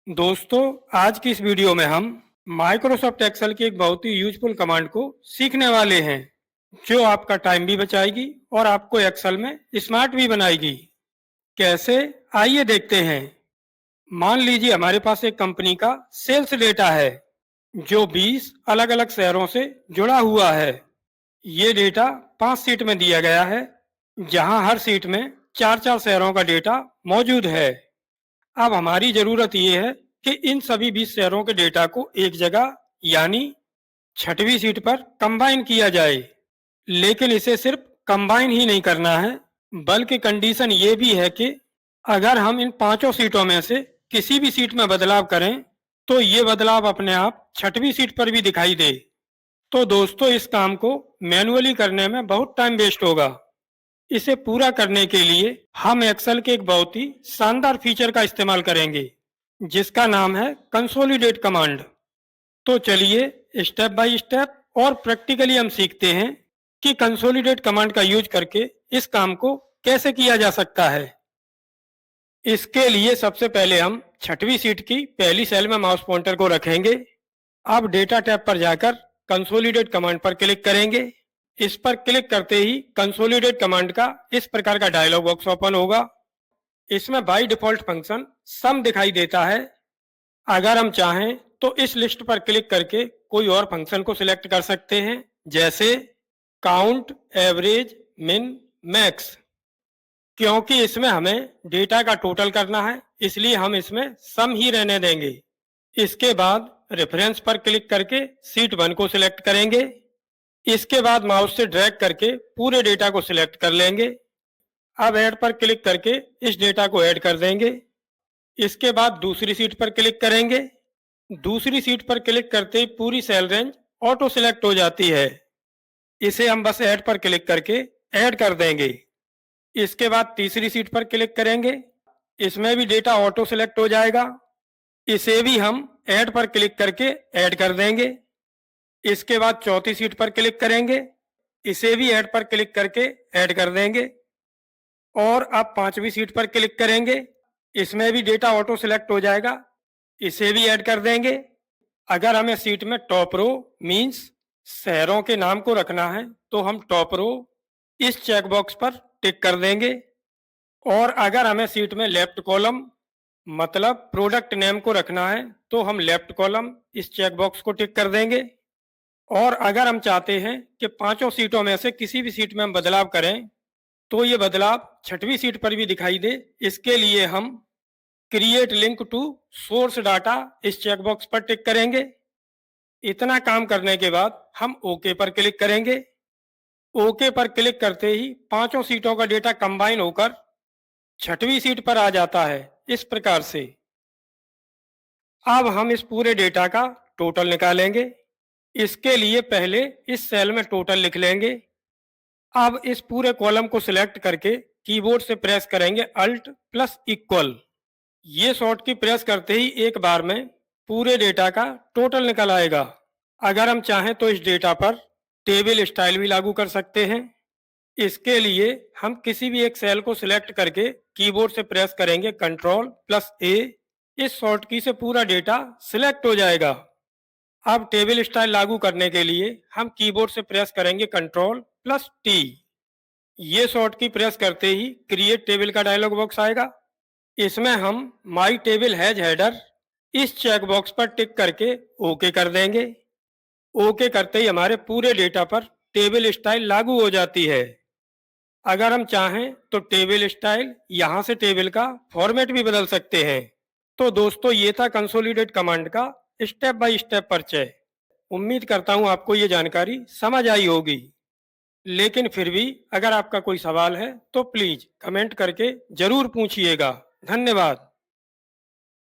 दोस्तों, आज की इस वीडियो में हम माइक्रोसॉफ्ट एक्सेल की एक बहुत ही यूजफुल कमांड को सीखने वाले हैं, जो आपका टाइम भी बचाएगी और आपको एक्सेल में स्मार्ट भी बनाएगी। कैसे? आइए देखते हैं। मान लीजिए हमारे पास एक कंपनी का सेल्स डेटा है, जो 20 अलग-अलग शहरों से जुड़ा हुआ है। ये डेटा 5 सीट में दिया गया है, जहां हर सीट में 4-4 शहरों का डेटा मौजूद है। अब हमारी ज़रूरत ये है कि इन सभी 20 शहरों के डेटा को एक जगह यानी छठवीं सीट पर कंबाइन किया जाए। लेकिन इसे सिर्फ कंबाइन ही नहीं करना है, बल्कि कंडीशन ये भी है कि अगर हम इन पांचों सीटों में से किसी भी सीट में बदलाव करें, तो ये बदलाव अपने आप छठवीं सीट पर भी दिखाई दे। तो दोस्तों, इस काम को मैन्युअली करने में बहुत टाइम वेस्ट होगा। इसे पूरा करने के लिए हम एक्सेल के एक बहुत ही शानदार फीचर का इस्तेमाल करेंगे, जिसका नाम है कंसोलिडेट कमांड। तो चलिए स्टेप बाय स्टेप और प्रैक्टिकली हम सीखते हैं कि कंसोलिडेट कमांड का यूज करके इस काम को कैसे किया जा सकता है। इसके लिए सबसे पहले हम छठवीं सीट की पहली सेल में माउस पॉइंटर को रखेंगे। अब डेटा टैब पर जाकर कंसोलिडेट कमांड पर क्लिक करेंगे। इस पर क्लिक करते ही कंसोलिडेट कमांड का इस प्रकार का डायलॉग बॉक्स ओपन होगा। इसमें बाय डिफॉल्ट फंक्शन सम दिखाई देता है। अगर हम चाहें तो इस लिस्ट पर क्लिक करके कोई और फंक्शन को सिलेक्ट कर सकते हैं, जैसे काउंट, एवरेज, मिन, मैक्स। क्योंकि इसमें हमें डेटा का टोटल करना है, इसलिए हम इसमें सम ही रहने देंगे। इसके बाद रेफरेंस पर क्लिक करके सीट 1 को सिलेक्ट करेंगे। इसके बाद माउस से ड्रैग करके पूरे डेटा को सिलेक्ट कर लेंगे। अब ऐड पर क्लिक करके इस डेटा को ऐड कर देंगे। इसके बाद दूसरी सीट पर क्लिक करेंगे। दूसरी सीट पर क्लिक करते ही पूरी सेल रेंज ऑटो सिलेक्ट हो जाती है। इसे हम बस ऐड पर क्लिक करके ऐड कर देंगे। इसके बाद तीसरी सीट पर क्लिक करेंगे। इसमें भी डेटा ऑटो सिलेक्ट हो जाएगा। इसे भी हम ऐड पर क्लिक करके ऐड कर देंगे। इसके बाद चौथी सीट पर क्लिक करेंगे। इसे भी ऐड पर क्लिक करके ऐड कर देंगे। और अब पांचवी सीट पर क्लिक करेंगे। इसमें भी डेटा ऑटो सिलेक्ट हो जाएगा। इसे भी ऐड कर देंगे। अगर हमें सीट में टॉप रो मीन्स शहरों के नाम को रखना है, तो हम टॉप रो इस चेकबॉक्स पर टिक कर देंगे। और अगर हमें सीट में लेफ्ट कॉलम मतलब प्रोडक्ट नेम को रखना है, तो हम लेफ्ट कॉलम इस चेकबॉक्स को टिक कर देंगे। और अगर हम चाहते हैं कि पांचों सीटों में से किसी भी सीट में हम बदलाव करें, तो ये बदलाव छठवीं सीट पर भी दिखाई दे, इसके लिए हम create link to source data इस चेकबॉक्स पर टिक करेंगे। इतना काम करने के बाद हम ओके पर क्लिक करेंगे। ओके पर क्लिक करते ही पांचों सीटों का डेटा कंबाइन होकर छठवीं सीट पर आ जाता है, इस प्रकार से। अब हम इस पूरे डेटा का टोटल निकालेंगे। इसके लिए पहले इस सेल में टोटल लिख लेंगे। अब इस पूरे कॉलम को सिलेक्ट करके कीबोर्ड से प्रेस करेंगे अल्ट प्लस इक्वल। ये शॉर्ट की प्रेस करते ही एक बार में पूरे डेटा का टोटल निकल आएगा। अगर हम चाहें तो इस डेटा पर टेबल स्टाइल भी लागू कर सकते हैं। इसके लिए हम किसी भी एक सेल को सिलेक्ट करके कीबोर्ड से प्रेस करेंगे कंट्रोल प्लस ए। इस शॉर्ट की से पूरा डेटा सिलेक्ट हो जाएगा। अब टेबल स्टाइल लागू करने के लिए हम कीबोर्ड से प्रेस करेंगे कंट्रोल प्लस टी। ये शॉर्ट की प्रेस करते ही क्रिएट टेबल का डायलॉग बॉक्स आएगा। इसमें हम माई टेबल हैज हेडर इस चेक बॉक्स पर टिक करके ओके कर देंगे। ओके करते ही हमारे पूरे डेटा पर टेबल स्टाइल लागू हो जाती है। अगर हम चाहें तो टेबल स्टाइल यहाँ से टेबल का फॉर्मेट भी बदल सकते हैं। तो दोस्तों, ये था कंसोलिडेट कमांड का स्टेप बाय स्टेप परिचय। उम्मीद करता हूँ आपको ये जानकारी समझ आई होगी। लेकिन फिर भी अगर आपका कोई सवाल है तो प्लीज कमेंट करके जरूर पूछिएगा। धन्यवाद।